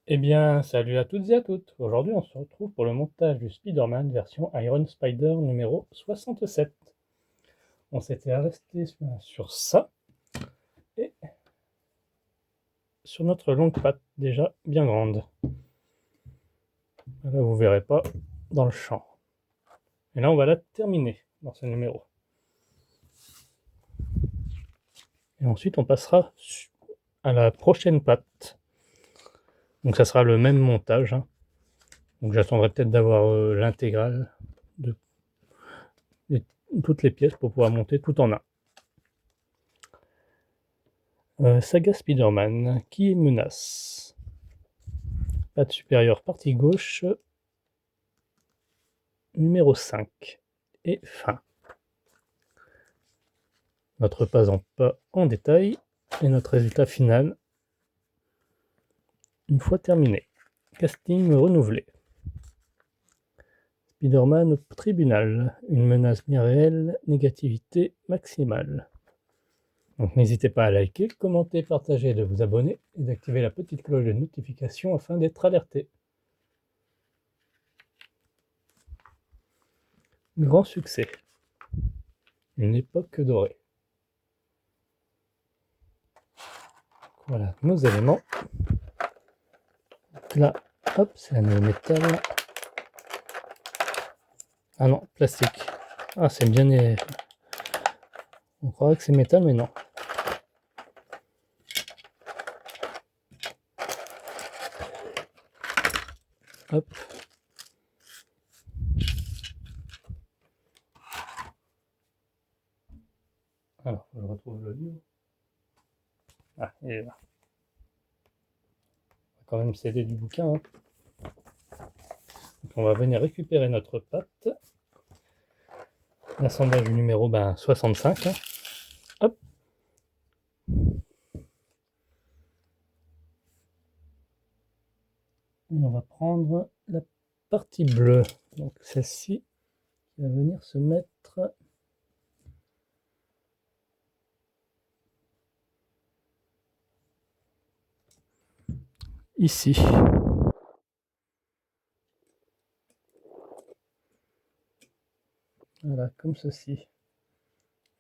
Eh bien, salut à toutes et à toutes. Aujourd'hui, on se retrouve pour le montage du Spider-Man version Iron Spider numéro 67. On s'était resté sur ça et sur notre longue patte déjà bien grande. Là, vous verrez pas dans le champ. Et là, on va la terminer dans ce numéro. Et ensuite, on passera à la prochaine patte. Donc, ça sera le même montage, hein. Donc, j'attendrai peut-être d'avoir l'intégrale de toutes les pièces pour pouvoir monter tout en un. Saga Spider-Man, qui menace? Patte supérieure, partie gauche, numéro 5. Et fin. Notre pas en détail et notre résultat final une fois terminé. Casting renouvelé. Spider-Man au tribunal. Une menace bien réelle, négativité maximale. Donc n'hésitez pas à liker, commenter, partager, de vous abonner et d'activer la petite cloche de notification afin d'être alerté. Grand succès. Une époque dorée. Voilà nos éléments. Là, hop, c'est un métal. Ah non, plastique. Ah, c'est bien. On croirait que c'est métal, mais non. Hop. Alors, je retrouve le livre. Ah, il est là. On va quand même s'aider du bouquin, hein. Donc, on va venir récupérer notre pâte. L'assemblage du numéro 65. Hein. Hop. Et on va prendre la partie bleue. Donc celle-ci qui va venir se mettre ici. Voilà, comme ceci.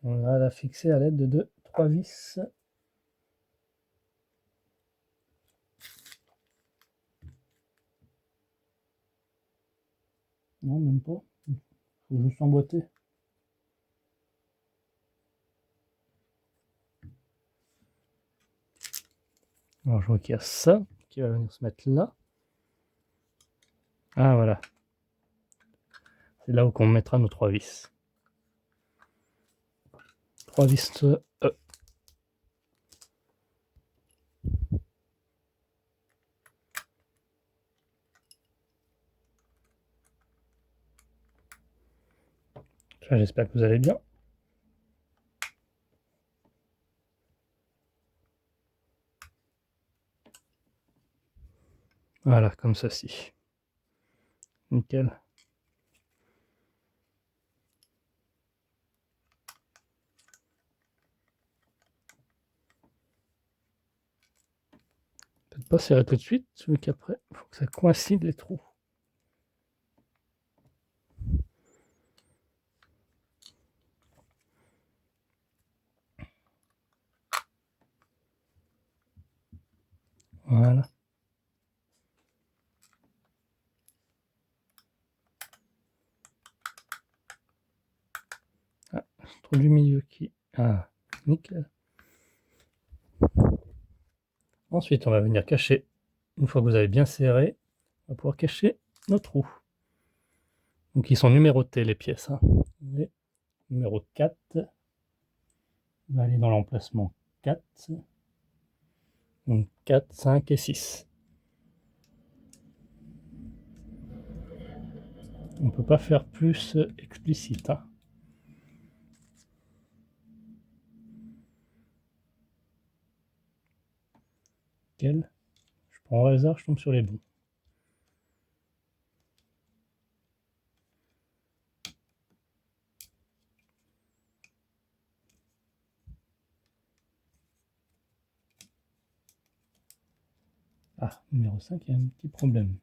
On va la fixer à l'aide de 3 vis. Non, même pas. Il faut juste emboîter. Alors je vois qu'il y a ça qui va venir se mettre là. Ah voilà. C'est là où on mettra nos 3 vis. 3 vis E. J'espère que vous allez bien. Voilà, comme ceci. Nickel. Peut-être pas serrer tout de suite, vu qu'après, il faut que ça coïncide les trous. Voilà. Ah, trou du milieu qui... Ah, nickel. Ensuite, on va venir cacher, une fois que vous avez bien serré, on va pouvoir cacher nos trous. Donc ils sont numérotés les pièces. Hein. Et numéro 4 va aller dans l'emplacement 4. Donc 4, 5 et 6. On ne peut pas faire plus explicite. Hein. Nickel. Je prends au hasard, je tombe sur les bons. Ah, numéro 5, il y a un petit problème.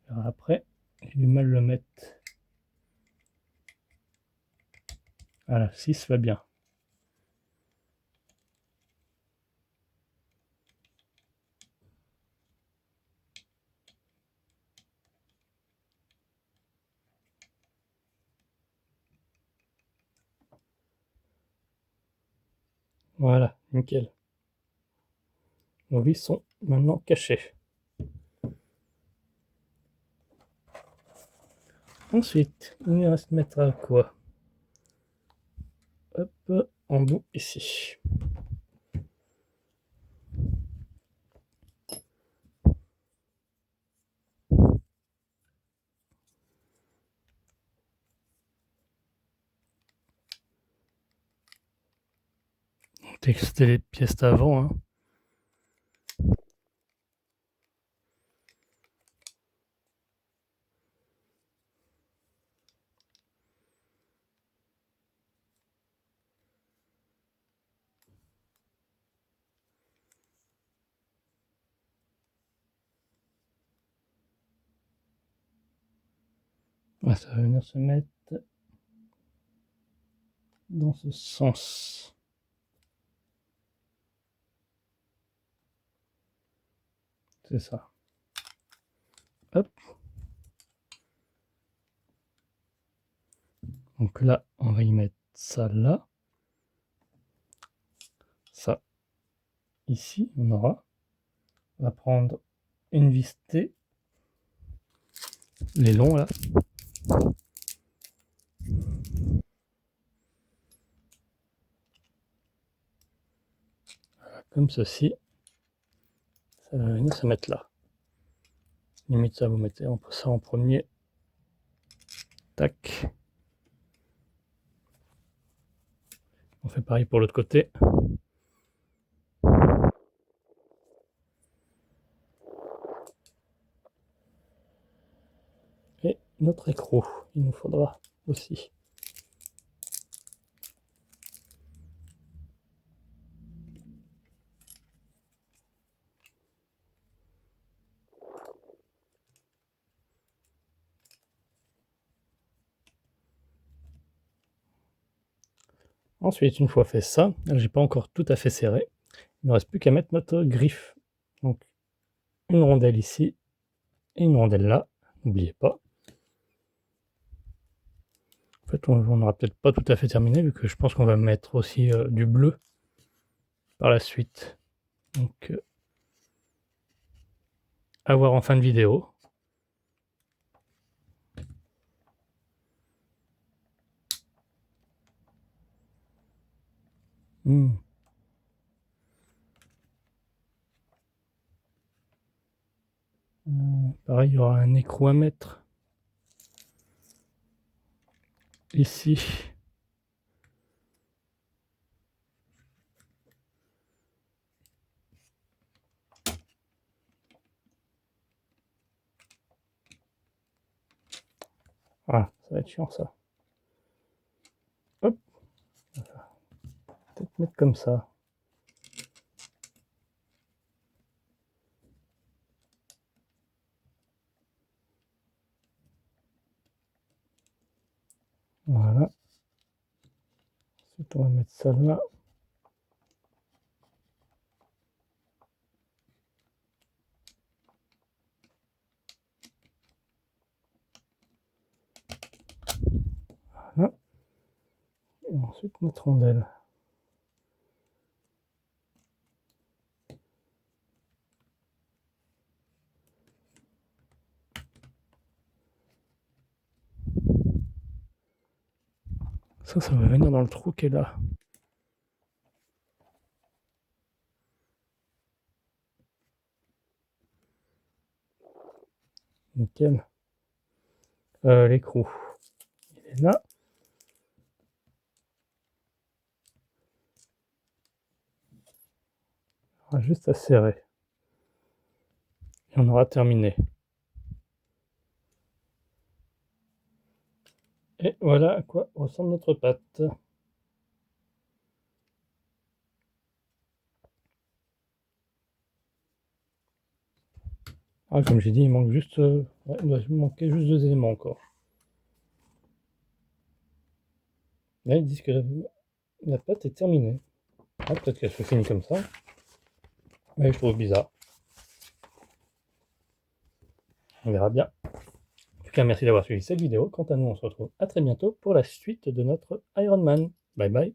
Alors après, j'ai du mal à le mettre. Voilà, 6 va bien. Voilà, nickel. Nos vis sont maintenant cachées. Ensuite, il nous reste mettre à quoi? Hop, en bout ici. C'était les pièces d'avant, hein. Ouais, ça va venir se mettre dans ce sens. C'est ça. Hop. Donc là, on va y mettre ça là. Ça. Ici, on aura. On va prendre une vis T. Les longs là. Voilà, comme ceci. Ça va venir se mettre là. Limite ça, vous mettez ça en premier. Tac. On fait pareil pour l'autre côté. Et notre écrou, il nous faudra aussi. Ensuite, une fois fait ça, j'ai pas encore tout à fait serré. Il ne reste plus qu'à mettre notre griffe. Donc, une rondelle ici et une rondelle là. N'oubliez pas. En fait, on n'aura peut-être pas tout à fait terminé, vu que je pense qu'on va mettre aussi du bleu par la suite. Donc, à voir en fin de vidéo. Pareil, il y aura un écrou à mettre. Ici. Ah, ça va être chiant ça. Hop. Peut-être mettre comme ça. Voilà. Ensuite, on va mettre ça là. Voilà. Et ensuite, notre rondelle. Ça va venir dans le trou qui est là. Nickel. L'écrou. Il est là. On aura juste à serrer. Et on aura terminé. Et voilà à quoi ressemble notre pâte. Ah, comme j'ai dit, il manque juste... ouais, il doit manquer juste 2 éléments encore. Là, ils disent que la pâte est terminée. Ah, peut-être qu'elle se finit comme ça. Mais je trouve bizarre. On verra bien. En tout cas, merci d'avoir suivi cette vidéo. Quant à nous, on se retrouve à très bientôt pour la suite de notre Iron Man. Bye bye.